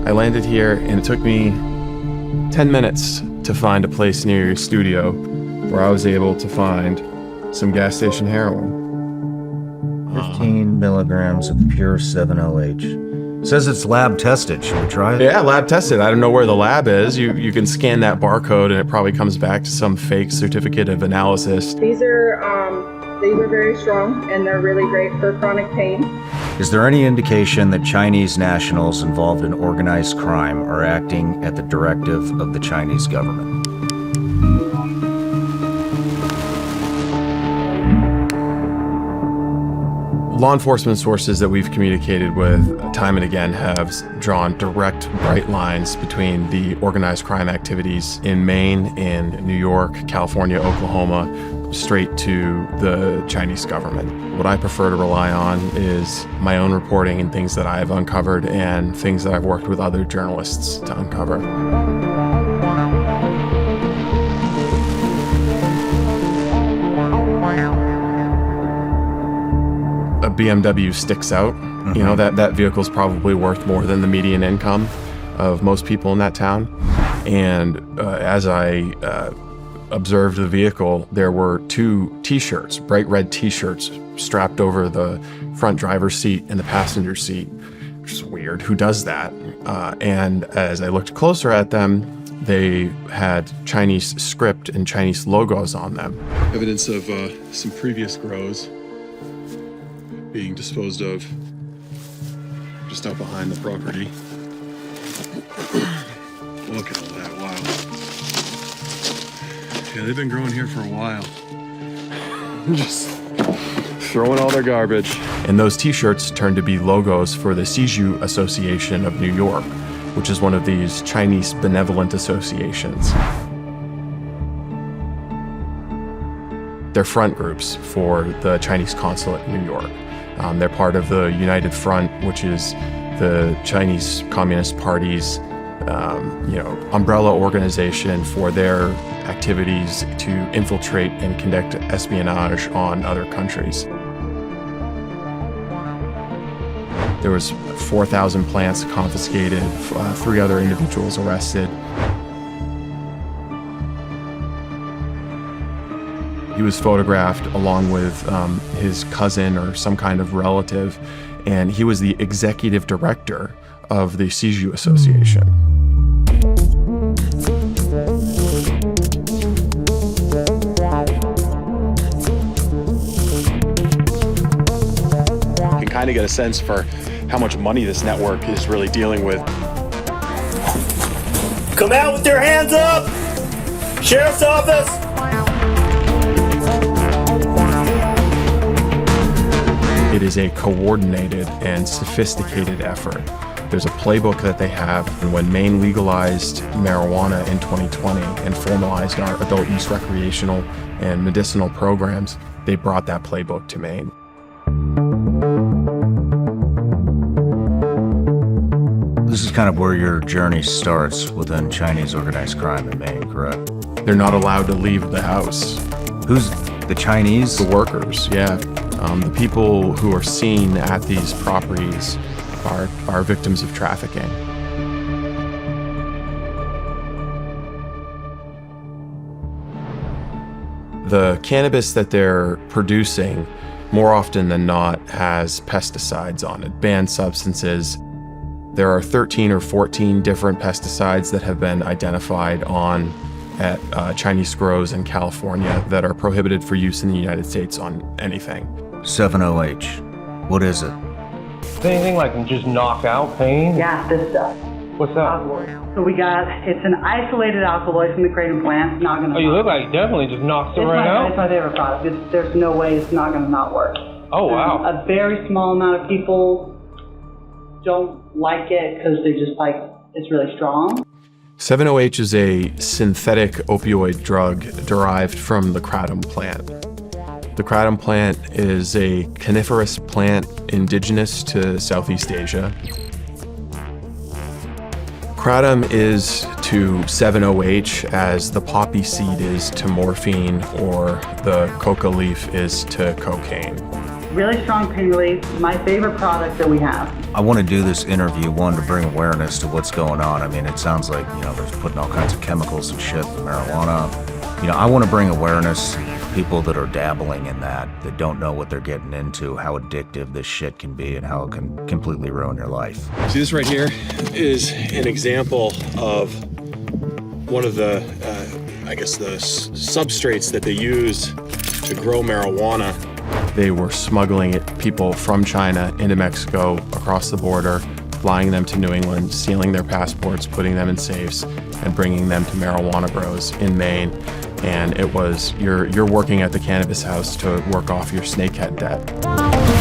I landed here and it took me 10 minutes to find a place near your studio where I was able to find some gas station heroin. 15 milligrams of pure 7-OH. Says it's lab tested. Should we try it? Yeah, lab tested. I don't know where the lab is. You can scan that barcode and it probably comes back to some fake certificate of analysis. These are very strong and they're really great for chronic pain. Is there any indication that Chinese nationals involved in organized crime are acting at the directive of the Chinese government? Law enforcement sources that we've communicated with time and again have drawn direct, bright lines between the organized crime activities in Maine, in New York, California, Oklahoma, straight to the Chinese government. What I prefer to rely on is my own reporting and things that I've uncovered and things that I've worked with other journalists to uncover. A BMW sticks out. Mm-hmm. You know, that vehicle's probably worth more than the median income of most people in that town. And as I observed the vehicle, there were 2 t-shirts, bright red t-shirts, strapped over the front driver's seat and the passenger seat, which is weird. Who does that? And as I looked closer at them, they had Chinese script and Chinese logos on them. Evidence of some previous grows being disposed of just out behind the property. Look at all that, wow. Yeah, they've been growing here for a while. Just throwing all their garbage. And those t-shirts turned to be logos for the Siju Association of New York, which is one of these Chinese benevolent associations. They're front groups for the Chinese consulate in New York. They're part of the United Front, which is the Chinese Communist Party's umbrella organization for their activities to infiltrate and conduct espionage on other countries. There was 4,000 plants confiscated, 3 other individuals arrested. He was photographed along with his cousin or some kind of relative, and he was the executive director of the Siju Association. You can kind of get a sense for how much money this network is really dealing with. Come out with your hands up! Sheriff's office! It is a coordinated and sophisticated effort. There's a playbook that they have, and when Maine legalized marijuana in 2020 and formalized our adult use recreational and medicinal programs, they brought that playbook to Maine. This is kind of where your journey starts within Chinese organized crime in Maine, correct? They're not allowed to leave the house. Who's the Chinese? The workers, yeah. The people who are seen at these properties are victims of trafficking. The cannabis that they're producing, more often than not, has pesticides on it, banned substances. There are 13 or 14 different pesticides that have been identified at Chinese grows in California that are prohibited for use in the United States on anything. 7-OH. What is it? Anything like just knock out pain? Yeah, this stuff. What's that? So it's an isolated alkaloid from the kratom plant. It's not going to. Oh, you look like it definitely just knocks it right out. It's my favorite product. There's no way it's not going to not work. Oh, wow. A very small amount of people don't like it because they're just like, it's really strong. 7-OH is a synthetic opioid drug derived from the kratom plant. The kratom plant is a coniferous plant indigenous to Southeast Asia. Kratom is to 7-OH as the poppy seed is to morphine or the coca leaf is to cocaine. Really strong pain relief. My favorite product that we have. I want to do this interview, one, to bring awareness to what's going on. I mean, it sounds like, there's putting all kinds of chemicals and shit, marijuana. I want to bring awareness to people that are dabbling in that don't know what they're getting into, how addictive this shit can be, and how it can completely ruin your life. See, this right here is an example of one of the, the substrates that they use to grow marijuana. They were smuggling people from China into Mexico, across the border, flying them to New England, stealing their passports, putting them in safes, and bringing them to marijuana grows in Maine. And it was, you're working at the cannabis house to work off your snakehead debt.